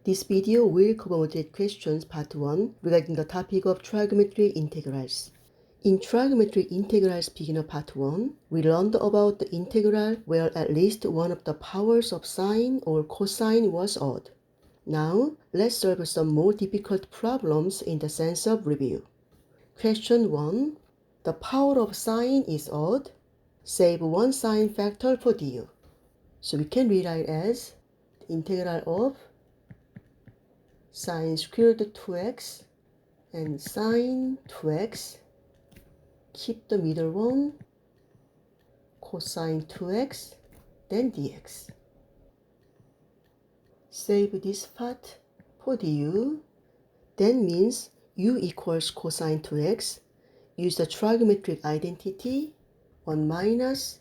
This video will cover moderate questions part 1 regarding the topic of trigonometric integrals. In trigonometric integrals beginner part 1, we learned about the integral where at least one of the powers of sine or cosine was odd. Now, let's solve some more difficult problems in the sense of review. Question 1. The power of sine is odd. Save one sine factor for du. So we can rewrite as the integral of sine squared 2x and sine 2x. Keep the middle one, cosine 2x, then dx. Save this part for du. Then means u equals cosine 2x. Use the trigonometric identity 1 minus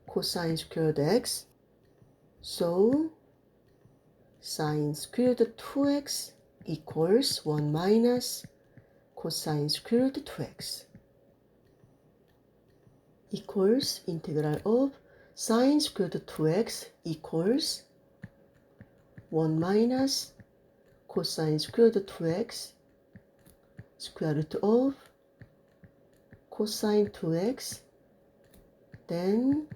cosine squared x. So sine squared 2x equals 1 minus cosine squared 2x. Equals integral of sine squared 2x equals 1 minus cosine squared 2x square root of cosine 2x then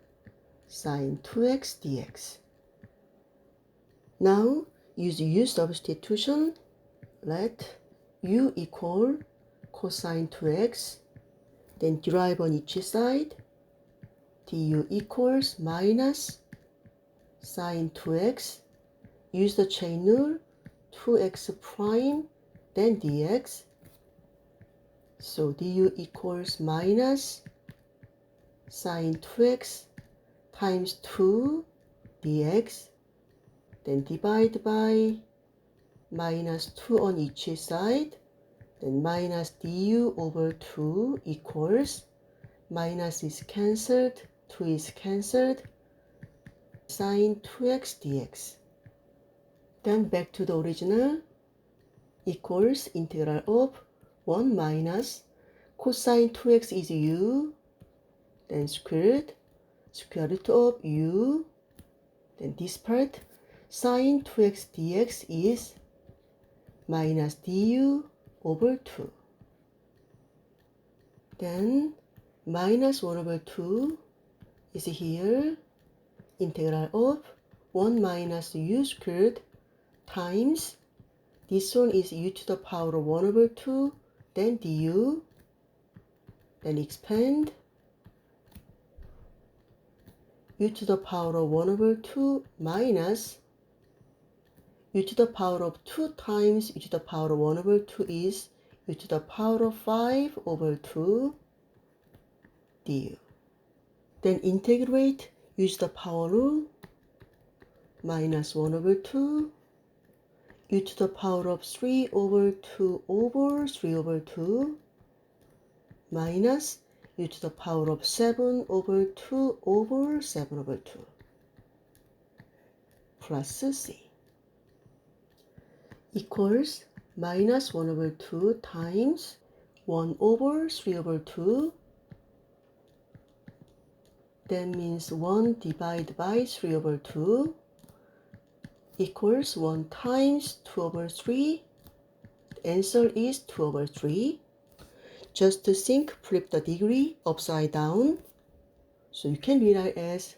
sine 2x dx. Now use u substitution. Let u equal cosine 2x, then derive on each side. Du equals minus sine 2x. Use the chain rule 2x prime, then dx. So du equals minus sine 2x times 2 dx. Then divide by minus 2 on each side. Then minus du over 2 equals minus is cancelled, 2 is cancelled, sine 2x dx. Then back to the original equals integral of 1 minus cosine 2x is u, then squared, square root of u, then this part sine 2x dx is minus du over 2. Then minus 1 over 2 is here, integral of 1 minus u squared times, this one is u to the power of 1 over 2, then du, then expand, u to the power of 1 over 2 minus u to the power of 2 times u to the power of 1 over 2 is u to the power of 5 over 2 du. Then integrate, use the power rule, minus 1 over 2, u to the power of 3 over 2 over 3 over 2, minus u to the power of 7 over 2 over 7 over 2, plus c. Equals minus 1 over 2 times 1 over 3 over 2. That means 1 divided by 3 over 2 equals 1 times 2 over 3. The answer is 2 over 3. Just to think, flip the degree upside down. So you can rewrite as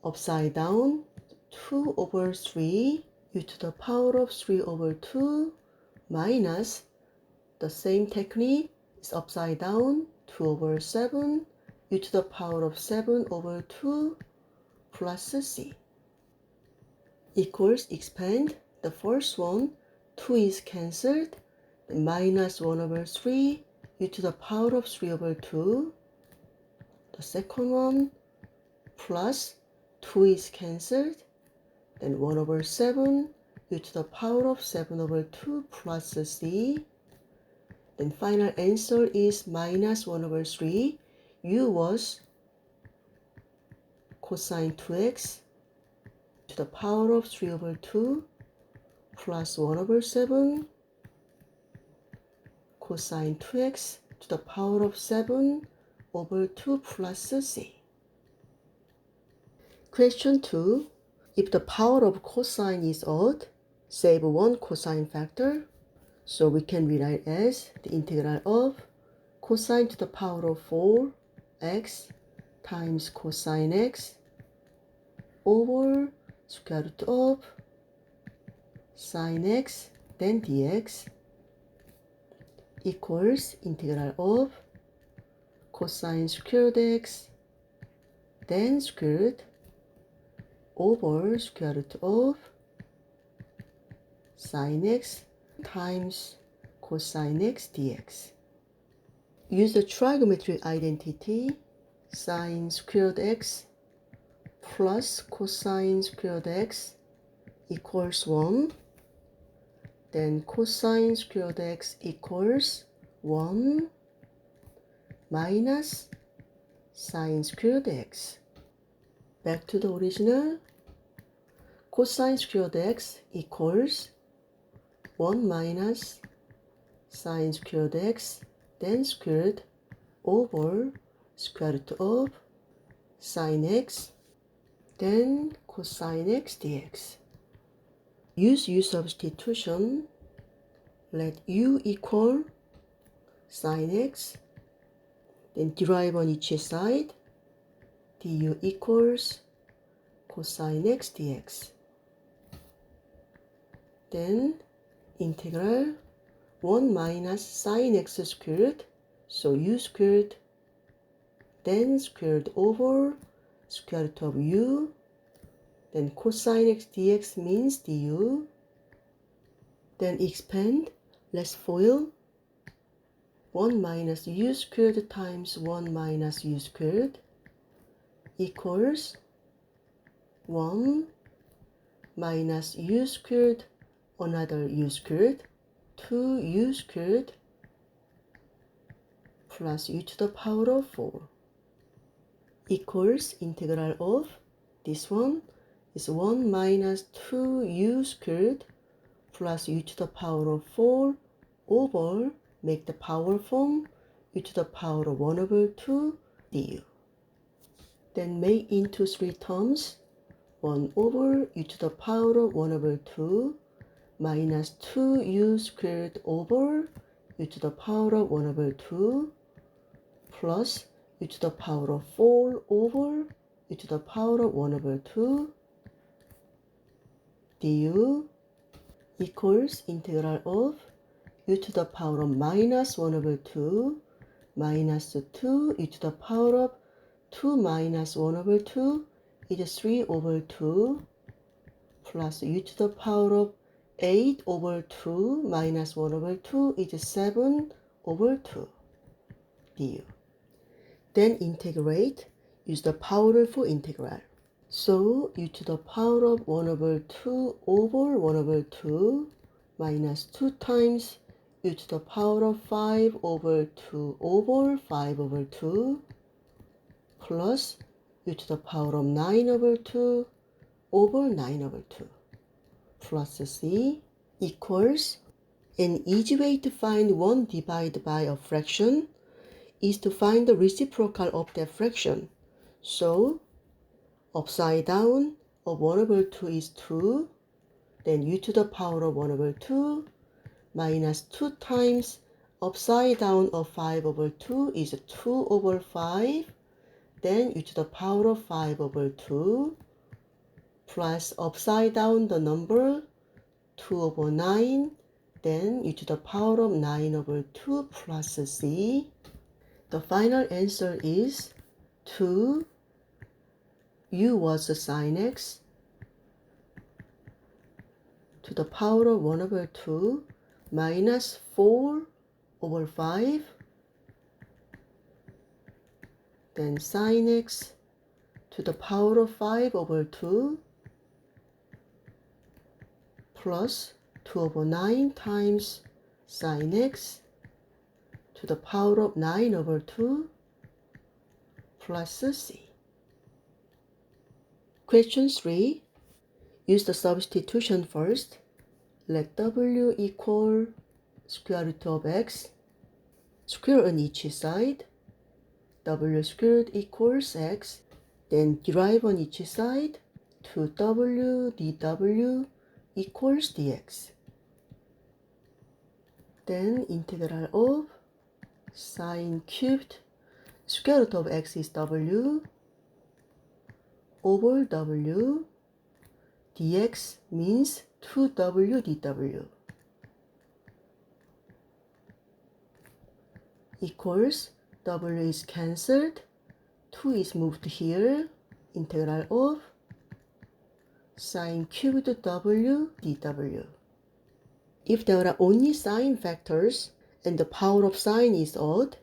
upside down 2 over 3 u to the power of 3 over 2 minus the same technique is upside down 2 over 7 u to the power of 7 over 2 plus c equals expand. The first one 2 is cancelled, minus 1 over 3 u to the power of 3 over 2. The second one plus 2 is cancelled, then 1 over 7 u to the power of 7 over 2 plus c. Then final answer is minus 1 over 3. U was cosine 2x to the power of 3 over 2 plus 1 over 7 cosine 2x to the power of 7 over 2 plus c. Question 2. If the power of cosine is odd, save one cosine factor. So we can rewrite as the integral of cosine to the power of 4x times cosine x over square root of sine x then dx equals integral of cosine squared x then square root over square root of sine x times cosine x dx. Use the trigonometric identity sine squared x plus cosine squared x equals 1. Then cosine squared x equals 1 minus sine squared x. Back to the original. Cosine squared x equals 1 minus sine squared x then squared over square root of sine x then cosine x dx. Use u substitution. Let u equal sine x, then derive on each side. Du equals cosine x dx. Then integral 1 minus sine x squared, so u squared, then squared over square root of u, then cosine x dx means du. Then expand, let's FOIL. 1 minus u squared times 1 minus u squared equals 1 minus u squared, another u squared, 2u squared plus u to the power of 4 equals integral of this one is 1 minus 2u squared plus u to the power of 4 over, make the power form, u to the power of 1 over 2 du. Then make into 3 terms, 1 over u to the power of 1 over 2 minus 2u squared over u to the power of 1 over 2 plus u to the power of 4 over u to the power of 1 over 2 du equals integral of u to the power of minus 1 over 2 minus 2 u to the power of 2 minus 1 over 2 is 3 over 2 plus u to the power of 8 over 2 minus 1 over 2 is 7 over 2 du. Then integrate, use the powerful integral. So u to the power of 1 over 2 over 1 over 2 minus 2 times u to the power of 5 over 2 over 5 over 2 plus u to the power of 9 over 2 over 9 over 2 plus c equals, an easy way to find 1 divided by a fraction is to find the reciprocal of that fraction. So upside down of 1 over 2 is 2, then u to the power of 1 over 2 minus 2 times upside down of 5 over 2 is 2 over 5, then u to the power of 5 over 2 plus upside down the number 2 over 9, then u to the power of 9 over 2 plus c. The final answer is 2. U was sine x to the power of 1 over 2 minus 4 over 5, then sine x to the power of 5 over 2 plus 2 over 9 times sine x to the power of 9 over 2 plus c. Question 3. Use the substitution first. Let w equal square root of x, square on each side, w squared equals x, then derive on each side, 2w dw equals dx. Then integral of sine cubed square root of x is w over w dx means 2w dw equals w is cancelled, 2 is moved here, integral of sine cubed w dw. If there are only sine factors and the power of sine is odd,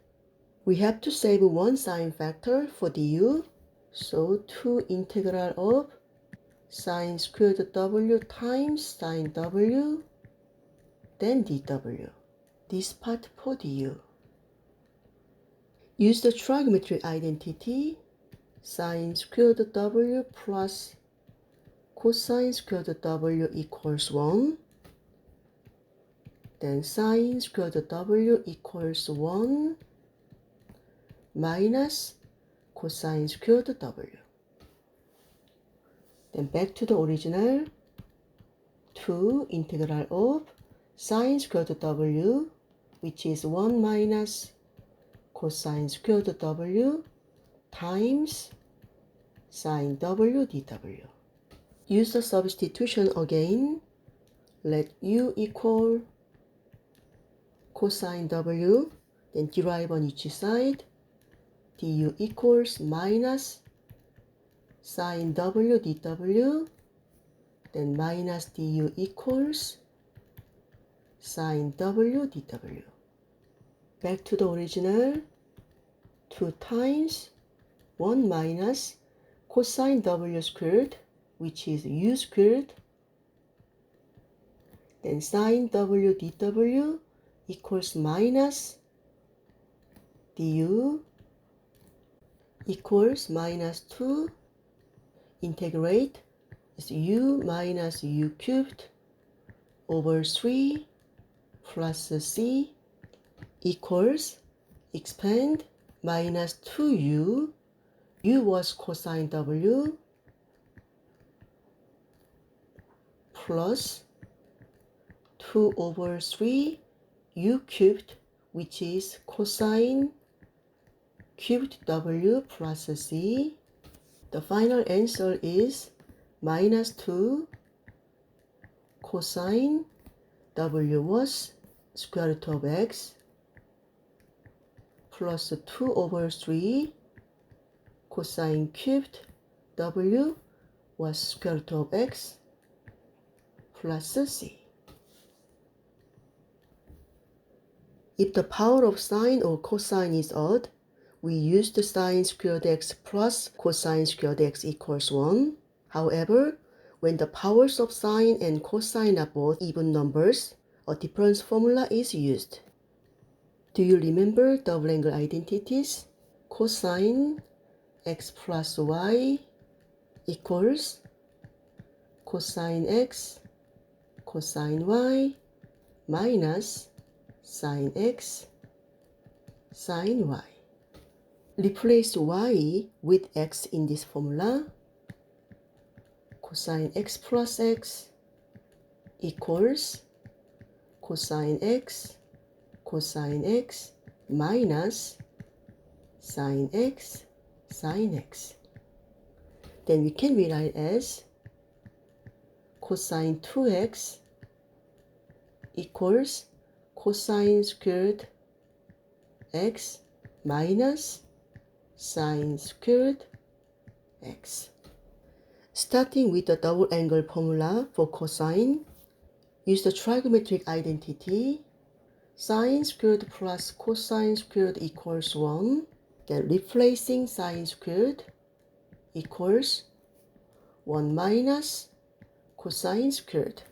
we have to save one sine factor for du. So 2 integral of sine squared w times sine w, then dw. This part for du. Use the trigonometric identity sine squared w plus cosine squared w equals 1. Then sine squared w equals 1 minus cosine squared w. Then back to the original, 2 integral of sine squared w, which is 1 minus cosine squared w times sine w dw. Use the substitution again. Let u equal cosine w, then derive on each side. du equals minus sine w dw, then minus du equals sine w dw. Back to the original, 2 times 1 minus cosine w squared, which is u squared, then sine w dw equals minus du equals minus 2, integrate is u minus u cubed over 3 plus c equals, expand, minus 2u, u was cosine w, plus 2 over 3 u cubed, which is cosine cubed w plus c. The final answer is minus 2 cosine w was square root of x plus 2 over 3 cosine cubed w was square root of x plus c. If the power of sine or cosine is odd, we use the sine squared x plus cosine squared x equals 1. However, when the powers of sine and cosine are both even numbers, a difference formula is used. Do you remember double angle identities? Cosine x plus y equals cosine x cosine y minus sine x sine y. Replace y with x in this formula. Cosine x plus x equals cosine x minus sine x sine x. Then we can rewrite as cosine 2x equals cosine squared x minus sine squared x. Starting with the double angle formula for cosine, use the trigonometric identity sine squared plus cosine squared equals 1. Then replacing sine squared equals 1 minus cosine squared.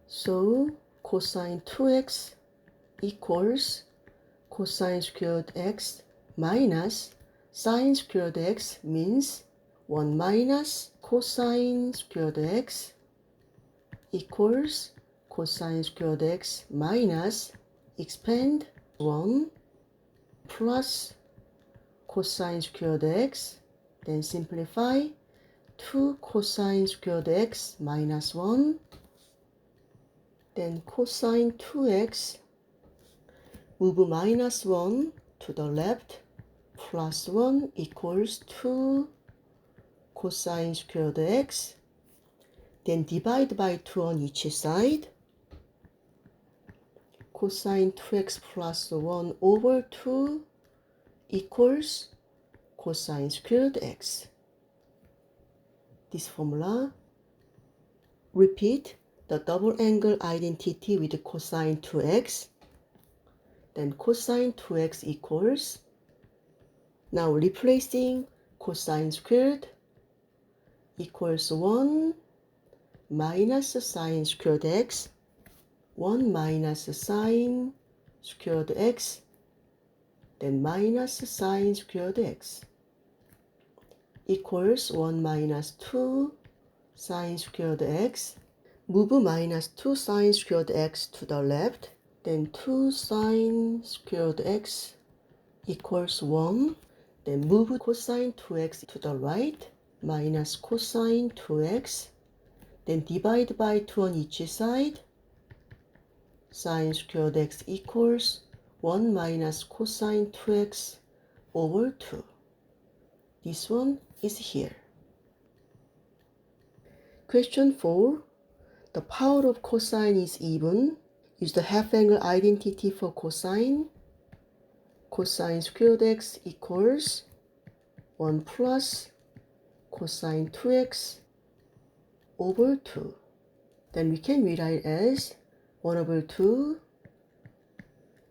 So cosine 2x equals cosine squared x minus sine squared x means 1 minus cosine squared x equals cosine squared x minus, expand, 1 plus cosine squared x, then simplify, 2 cosine squared x minus 1 Then cosine 2x, move -1 to the left, plus 1 equals 2 cosine squared x. Then divide by 2 on each side. Cosine 2x plus 1 over 2 equals cosine squared x. This formula. Repeat the double angle identity with cosine 2x. Then cosine 2x equals, now replacing cosine squared equals 1 minus sine squared x, 1 minus sine squared x, then minus sine squared x equals 1 minus 2 sine squared x. Move minus 2 sine squared x to the left, then 2 sine squared x equals 1. Then move cosine 2x to the right, minus cosine 2x. Then divide by 2 on each side. Sine squared x equals 1 minus cosine 2x over 2. This one is here. Question 4. The power of cosine is even. Use the half angle identity for cosine. Cosine squared x equals 1 plus cosine 2x over 2. Then we can rewrite as 1 over 2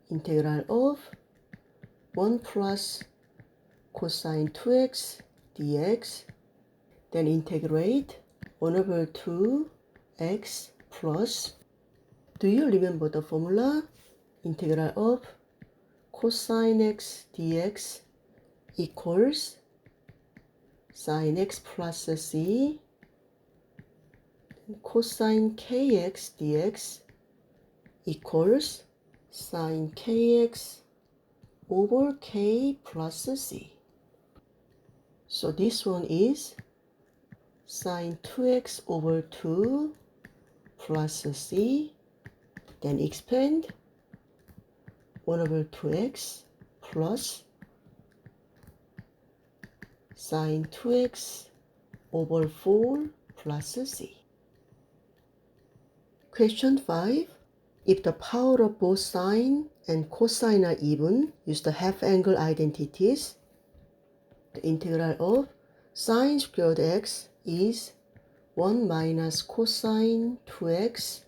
integral of 1 plus cosine 2x dx. Then integrate 1 over 2 x plus, do you remember the formula? Integral of cosine x dx equals sine x plus c, cosine kx dx equals sine kx over k plus c. So this one is sine 2x over 2 plus c, then expand 1 over 2x plus sine 2x over 4 plus c. Question 5. If the power of both sine and cosine are even, use the half angle identities. The integral of sine squared x is 1 minus cosine 2x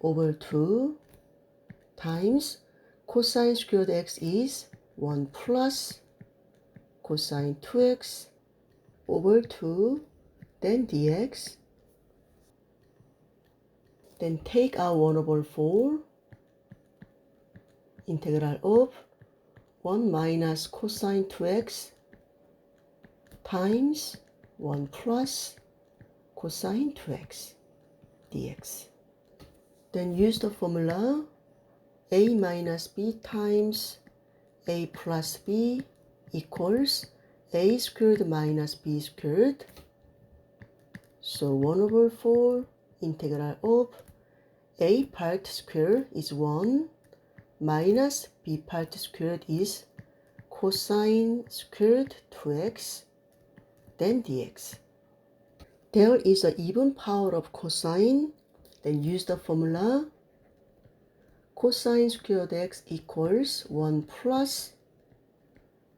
over 2 times cosine squared x is 1 plus cosine 2x over 2, then dx. Then take out 1 over 4, integral of 1 minus cosine 2x times 1 plus cosine 2x dx. Then use the formula a minus b times a plus b equals a squared minus b squared. So 1 over 4 integral of a part squared is 1 minus b part squared is cosine squared 2x, then dx. There is an even power of cosine, then use the formula cosine squared x equals 1 plus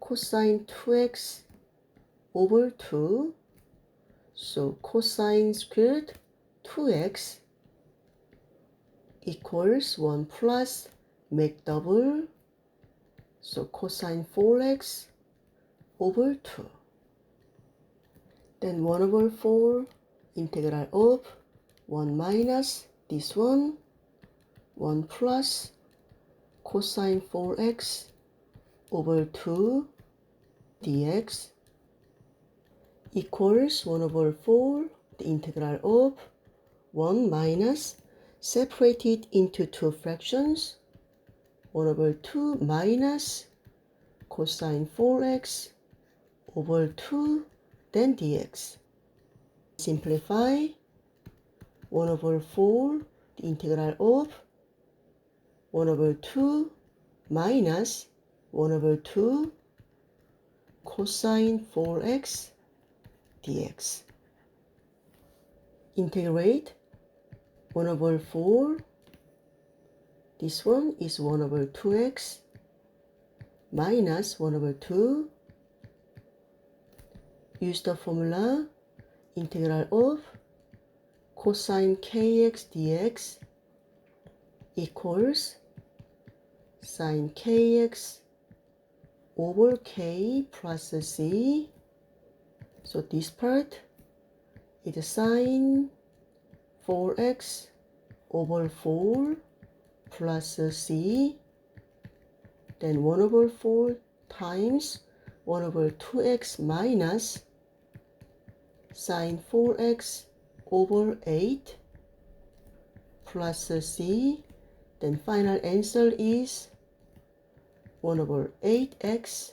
cosine 2x over 2. So cosine squared 2x equals 1 plus, make double, so cosine 4x over 2. Then 1 over 4 integral of 1 minus this one, 1 plus cosine 4x over 2 dx equals 1 over 4, the integral of 1 minus, separated into two fractions, 1 over 2 minus cosine 4x over 2, then dx. Simplify 1 over 4, the integral of 1 over 2 minus 1 over 2 cosine 4x dx. Integrate 1 over 4. This one is 1 over 2x minus 1 over 2. Use the formula integral of cosine kx dx equals sine kx over k plus c. So this part is sine 4x over 4 plus c, then 1 over 4 times 1 over 2x minus sine 4x over 8 plus c, then final answer is 1 over 8x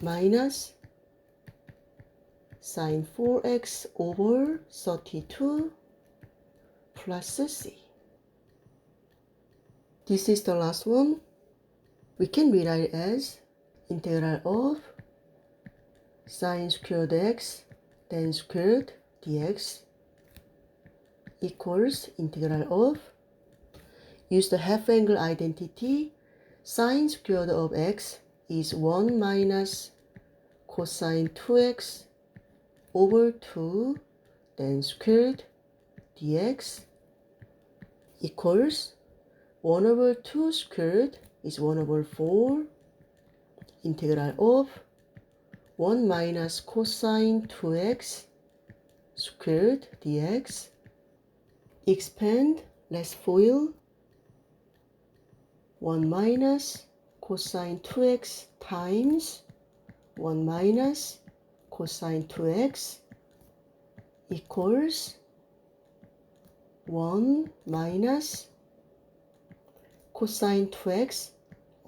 minus sine 4x over 32 plus c. This is the last one. We can rewrite it as integral of sine squared x tan squared dx equals integral of, use the half angle identity, sine squared of x is 1 minus cosine 2x over 2 tan squared dx equals 1 over 2 squared is 1 over 4 integral of 1 minus cosine 2x squared dx. Expand, let's FOIL. 1 minus cosine 2x times 1 minus cosine 2x equals 1 minus cosine 2x,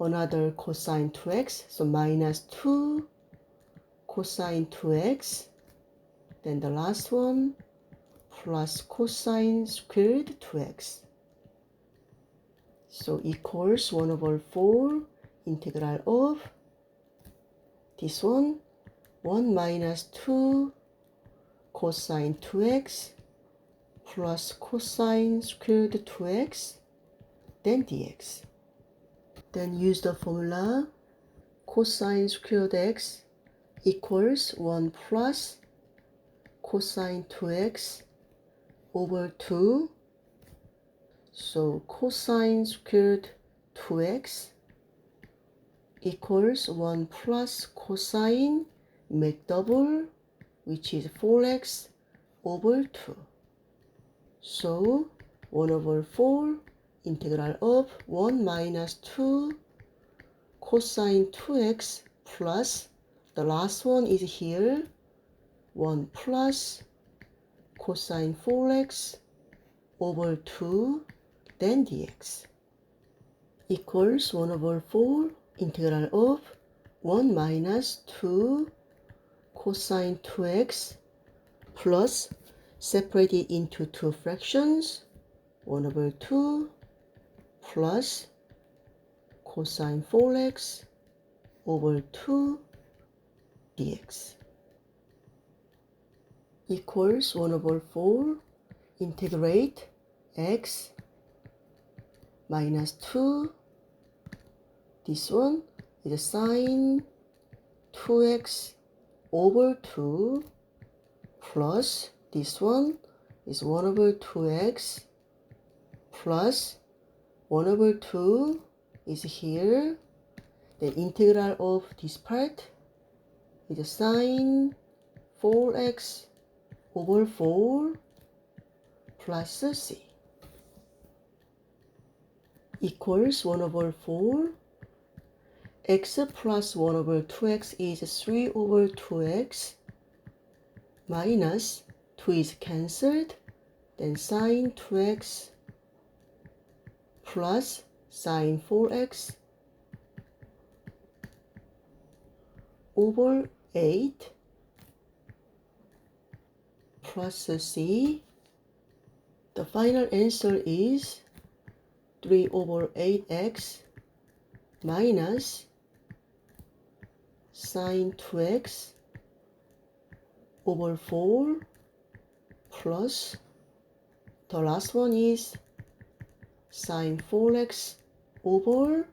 another cosine 2x, so minus 2 cosine 2x, then the last one plus cosine squared 2x. So equals 1 over 4 integral of this one 1 minus 2 cosine 2x plus cosine squared 2x then dx. Then use the formula cosine squared x equals 1 plus cosine 2x over 2. So cosine squared 2x equals 1 plus cosine make double, which is 4x over 2. So 1 over 4 integral of 1 minus 2 cosine 2x plus, the last one is here, 1 plus cosine 4x over 2 then dx equals 1 over 4 integral of 1 minus 2 cosine 2x plus, separate it into two fractions, 1 over 2 plus cosine 4x over 2 dx equals 1 over 4 integrate x minus 2, this one is sine 2x over 2 plus this one is 1 over 2x plus 1 over 2 is here. The integral of this part is sine 4x over 4 plus c equals 1 over 4. X plus 1 over 2x is 3 over 2x minus 2 is cancelled, then sine 2x plus sine 4x over 8 plus c The final answer is 3 over 8x minus sine 2x over 4 plus the last one is sine 4x over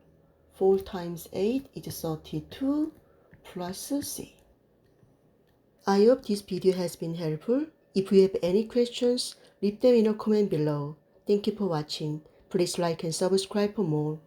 4 times 8 is 32 plus c. I hope this video has been helpful. If you have any questions, leave them in a comment below. Thank you for watching. Please like and subscribe for more.